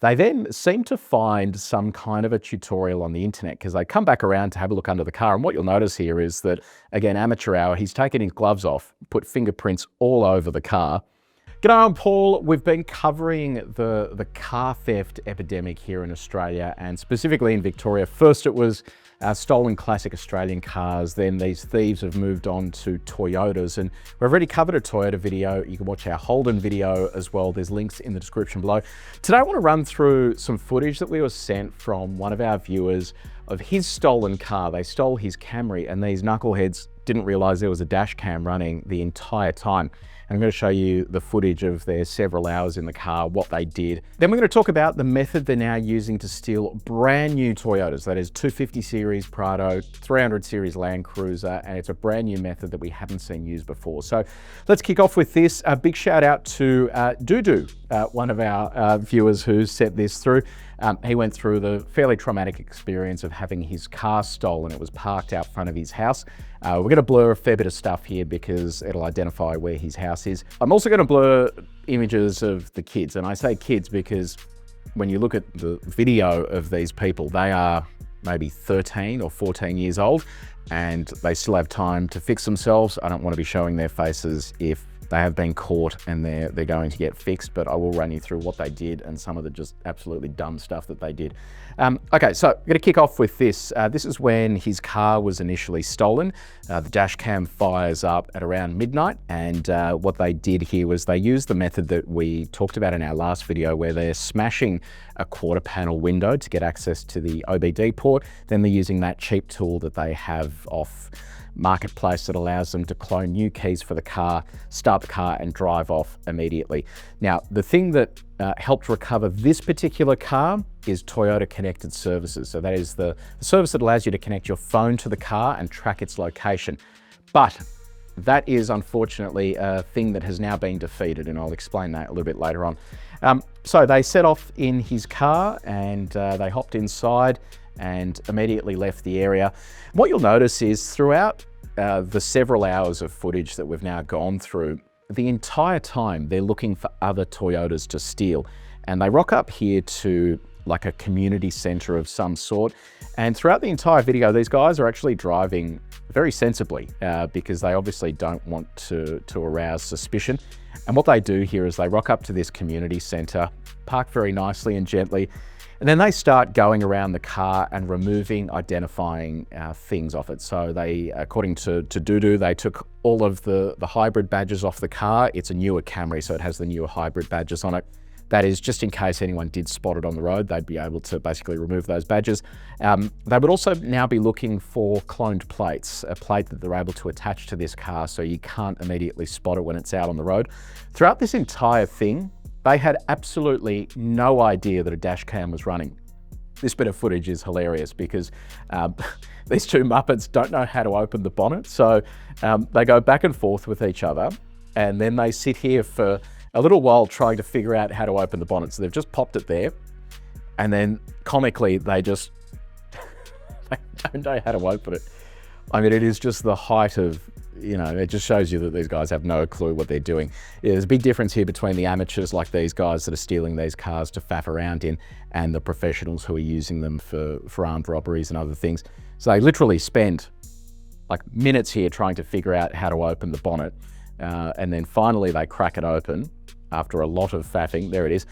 They then seem to find some kind of a tutorial on the internet because they come back around to have a look under the car. And what you'll notice here is that, again, amateur hour, he's taken his gloves off, put fingerprints all over the car. G'day, I'm Paul. We've been covering the car theft epidemic here in Australia and specifically in Victoria. First it was stolen classic Australian cars, then these thieves have moved on to Toyotas, and we've already covered a Toyota video. You can watch our Holden video as well. There's links in the description below. Today I want to run through some footage that we were sent from one of our viewers of his stolen car. They stole his Camry and these knuckleheads didn't realize there was a dash cam running the entire time. I'm going to show you the footage of their several hours in the car, what they did. Then we're going to talk about the method they're now using to steal brand new Toyotas. That is 250 series Prado, 300 series LandCruiser, and it's a brand new method that we haven't seen used before. So let's kick off with this. A big shout out to Dudu, one of our viewers who sent this through. He went through the fairly traumatic experience of having his car stolen. It was parked out front of his house. We're going to blur a fair bit of stuff here because it'll identify where his house is. I'm also going to blur images of the kids, and I say kids because when you look at the video of these people, they are maybe 13 or 14 years old and they still have time to fix themselves. I don't want to be showing their faces if they have been caught and they're going to get fixed, but I will run you through what they did and some of the just absolutely dumb stuff that they did. Okay, so I'm going to kick off with this. This is when his car was initially stolen. The dash cam fires up at around midnight, and what they did here was they used the method that we talked about in our last video where they're smashing a quarter panel window to get access to the OBD port. Then they're using that cheap tool that they have off marketplace that allows them to clone new keys for the car, start the car and drive off immediately. Now, the thing that helped recover this particular car is Toyota Connected Services. So that is the service that allows you to connect your phone to the car and track its location. But that is unfortunately a thing that has now been defeated, and I'll explain that a little bit later on. So they set off in his car and they hopped inside and immediately left the area. What you'll notice is throughout the several hours of footage that we've now gone through, the entire time they're looking for other Toyotas to steal. And they rock up here to like a community center of some sort. And throughout the entire video, these guys are actually driving very sensibly because they obviously don't want to arouse suspicion. And what they do here is they rock up to this community center, park very nicely and gently, and then they start going around the car and removing identifying things off it. So they, according to Dudu, they took all of the hybrid badges off the car. It's a newer Camry, so it has the newer hybrid badges on it. That is just in case anyone did spot it on the road, they'd be able to basically remove those badges. They would also now be looking for cloned plates, a plate that they're able to attach to this car so you can't immediately spot it when it's out on the road. Throughout this entire thing, they had absolutely no idea that a dash cam was running. This bit of footage is hilarious because these two Muppets don't know how to open the bonnet. So they go back and forth with each other and then they sit here for a little while trying to figure out how to open the bonnet. So they've just popped it there and then comically they just they don't know how to open it. I mean, it is just the height of, you know, it just shows you that these guys have no clue what they're doing. There's a big difference here between the amateurs like these guys that are stealing these cars to faff around in and the professionals who are using them for armed robberies and other things. So they literally spend like minutes here trying to figure out how to open the bonnet. And then finally they crack it open after a lot of faffing. There it is.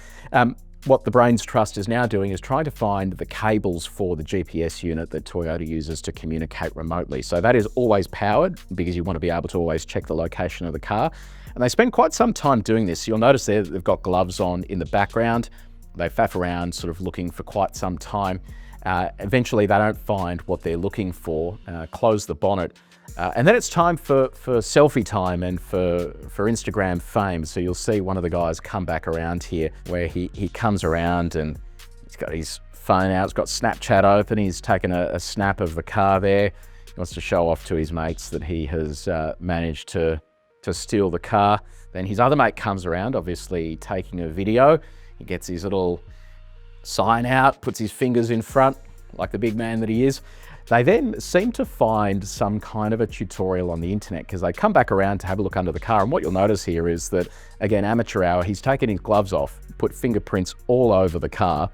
What the Brains Trust is now doing is trying to find the cables for the GPS unit that Toyota uses to communicate remotely. So that is always powered because you want to be able to always check the location of the car. And they spend quite some time doing this. You'll notice there they've got gloves on in the background. They faff around sort of looking for quite some time. Eventually they don't find what they're looking for, close the bonnet. And then it's time for selfie time and for Instagram fame. So you'll see one of the guys come back around here where he comes around and he's got his phone out, he's got Snapchat open, he's taken a snap of the car there. He wants to show off to his mates that he has managed to steal the car. Then his other mate comes around, obviously taking a video. He gets his little sign out, puts his fingers in front, like the big man that he is. They then seem to find some kind of a tutorial on the internet because they come back around to have a look under the car. And what you'll notice here is that, again, amateur hour, he's taken his gloves off, put fingerprints all over the car,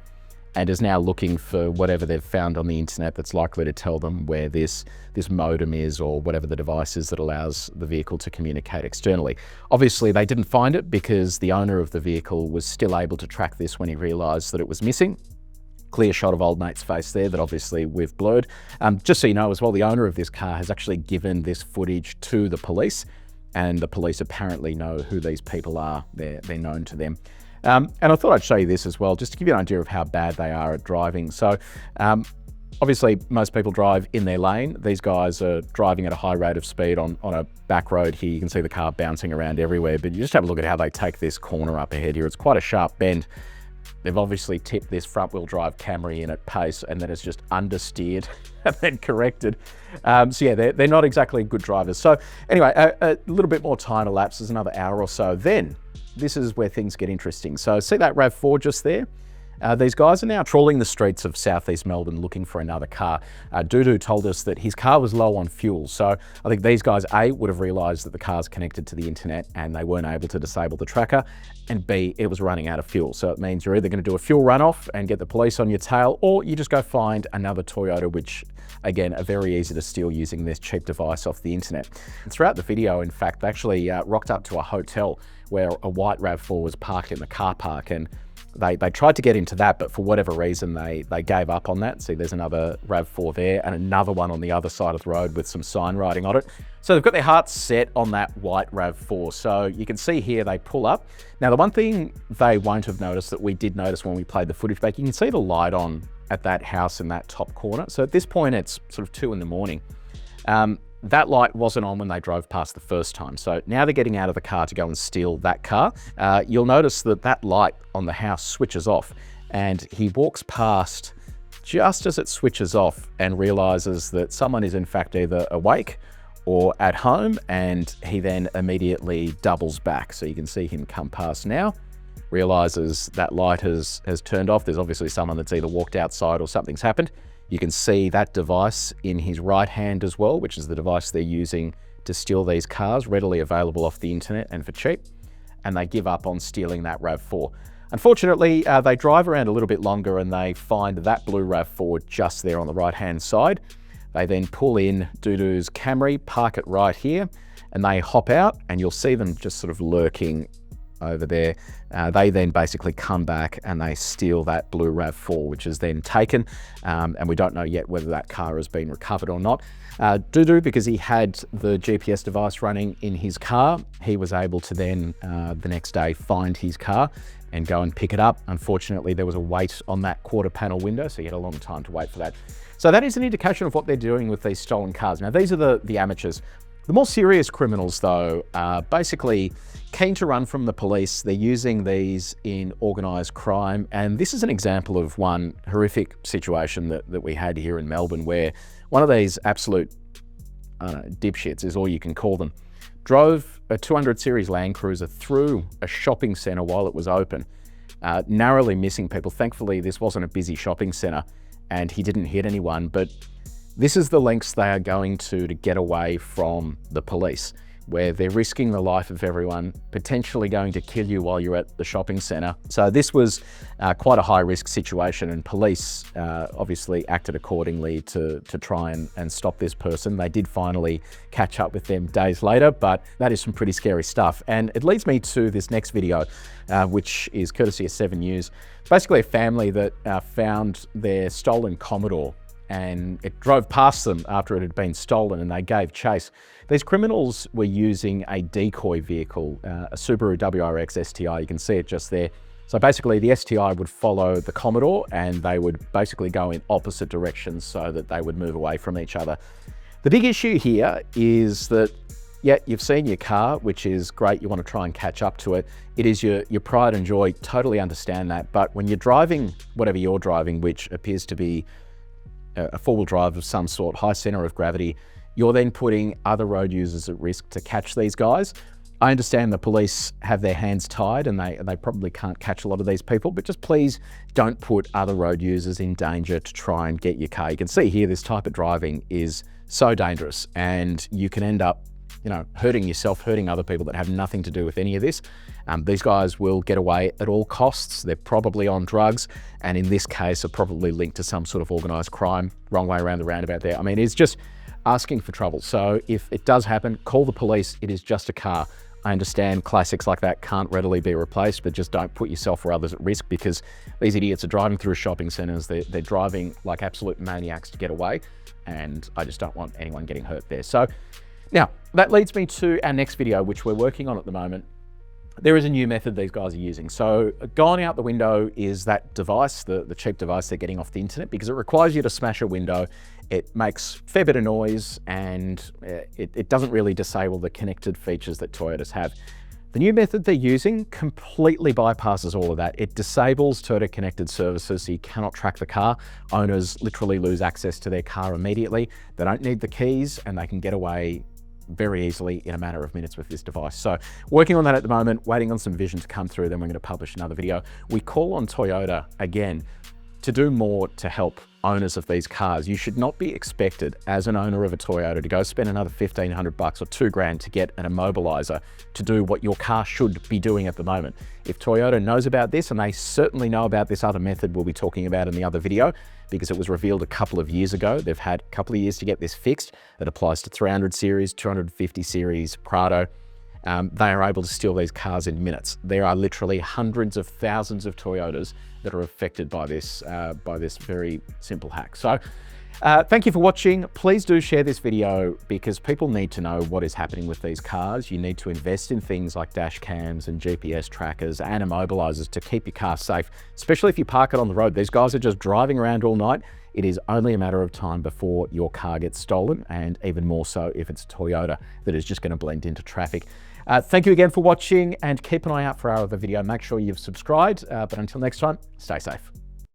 and is now looking for whatever they've found on the internet that's likely to tell them where this modem is or whatever the device is that allows the vehicle to communicate externally. Obviously, they didn't find it because the owner of the vehicle was still able to track this when he realised that it was missing. Clear shot of old mate's face there that obviously we've blurred. Just so you know as well, the owner of this car has actually given this footage to the police, and the police apparently know who these people are. They're known to them. And I thought I'd show you this as well, just to give you an idea of how bad they are at driving. So obviously most people drive in their lane. These guys are driving at a high rate of speed on a back road here. You can see the car bouncing around everywhere, but you just have a look at how they take this corner up ahead here. It's quite a sharp bend. They've obviously tipped this front wheel drive Camry in at pace, and then it's just understeered and then corrected. So yeah, they're not exactly good drivers. So anyway, a little bit more time elapses, another hour or so. Then this is where things get interesting. So see that RAV4 just there? These guys are now trawling the streets of southeast Melbourne looking for another car. Dudu told us that his car was low on fuel. So I think these guys, A, would have realised that the car's connected to the internet and they weren't able to disable the tracker, and B, it was running out of fuel. So it means you're either going to do a fuel runoff and get the police on your tail, or you just go find another Toyota, which again, are very easy to steal using this cheap device off the internet. And throughout the video, in fact, they actually rocked up to a hotel where a white RAV4 was parked in the car park, and they tried to get into that, but for whatever reason, they gave up on that. See, there's another RAV4 there and another one on the other side of the road with some sign writing on it. So they've got their hearts set on that white RAV4. So you can see here, they pull up. Now, the one thing they won't have noticed that we did notice when we played the footage back, you can see the light on at that house in that top corner. So at this point, it's sort of 2 in the morning. That light wasn't on when they drove past the first time. So now they're getting out of the car to go and steal that car. You'll notice that that light on the house switches off, and he walks past just as it switches off and realizes that someone is in fact either awake or at home, and he then immediately doubles back. So you can see him come past now, realizes that light has turned off. There's obviously someone that's either walked outside or something's happened. You can see that device in his right hand as well, which is the device they're using to steal these cars, readily available off the internet and for cheap. And they give up on stealing that RAV4. Unfortunately, they drive around a little bit longer and they find that blue RAV4 just there on the right-hand side. They then pull in Dudu's Camry, park it right here, and they hop out, and you'll see them just sort of lurking over there. They then basically come back and they steal that blue RAV4, which is then taken, and we don't know yet whether that car has been recovered or not. Dudu, because he had the GPS device running in his car, he was able to then the next day find his car and go and pick it up. Unfortunately, there was a wait on that quarter panel window, so he had a long time to wait for that. So that is an indication of what they're doing with these stolen cars. Now, these are the amateurs. The more serious criminals, though, are basically keen to run from the police. They're using these in organised crime. And this is an example of one horrific situation that we had here in Melbourne, where one of these absolute dipshits is all you can call them, drove a 200 series LandCruiser through a shopping centre while it was open, narrowly missing people. Thankfully, this wasn't a busy shopping centre and he didn't hit anyone, but this is the lengths they are going to get away from the police, where they're risking the life of everyone, potentially going to kill you while you're at the shopping centre. So this was quite a high-risk situation, and police obviously acted accordingly to try and stop this person. They did finally catch up with them days later, but that is some pretty scary stuff. And it leads me to this next video, which is courtesy of 7 News. Basically a family that found their stolen Commodore, and it drove past them after it had been stolen, and they gave chase. These criminals were using a decoy vehicle, a Subaru WRX STI. You can see it just there. So basically the STI would follow the Commodore, and they would basically go in opposite directions so that they would move away from each other. The big issue here is that, yeah, you've seen your car, which is great. You want to try and catch up to it. It is your pride and joy. Totally understand that. But when you're driving whatever you're driving, which appears to be a four-wheel drive of some sort, high center of gravity, you're then putting other road users at risk to catch these guys. I understand the police have their hands tied and they probably can't catch a lot of these people, but just please don't put other road users in danger to try and get your car. You can see here, this type of driving is so dangerous and you can end up, hurting yourself, hurting other people that have nothing to do with any of this. These guys will get away at all costs. They're probably on drugs, and in this case are probably linked to some sort of organized crime. Wrong way around the roundabout there. I mean, it's just asking for trouble. So if it does happen, call the police. It is just a car. I understand classics like that can't readily be replaced, but just don't put yourself or others at risk, because these idiots are driving through shopping centers. They're driving like absolute maniacs to get away, and I just don't want anyone getting hurt there. So now that leads me to our next video, which we're working on at the moment. There is a new method these guys are using. So gone out the window is that device, the cheap device they're getting off the internet, because it requires you to smash a window. It makes a fair bit of noise, and it doesn't really disable the connected features that Toyotas have. The new method they're using completely bypasses all of that. It disables Toyota connected services, so you cannot track the car. Owners literally lose access to their car immediately. They don't need the keys, and they can get away very easily in a matter of minutes with this device. So working on that at the moment, waiting on some vision to come through, then we're going to publish another video. We call on Toyota again to do more to help owners of these cars. You should not be expected as an owner of a Toyota to go spend another $1,500 or $2,000 to get an immobilizer to do what your car should be doing at the moment. If Toyota knows about this, and they certainly know about this other method we'll be talking about in the other video, because it was revealed a couple of years ago. They've had a couple of years to get this fixed. That applies to 300 series, 250 series Prado. They are able to steal these cars in minutes. There are literally hundreds of thousands of Toyotas that are affected by this very simple hack. So thank you for watching. Please do share this video, because people need to know what is happening with these cars. You need to invest in things like dash cams and GPS trackers and immobilizers to keep your car safe, especially if you park it on the road. These guys are just driving around all night. It is only a matter of time before your car gets stolen, and even more so if it's a Toyota that is just going to blend into traffic. Thank you again for watching, and keep an eye out for our other video. Make sure you've subscribed, but until next time, stay safe.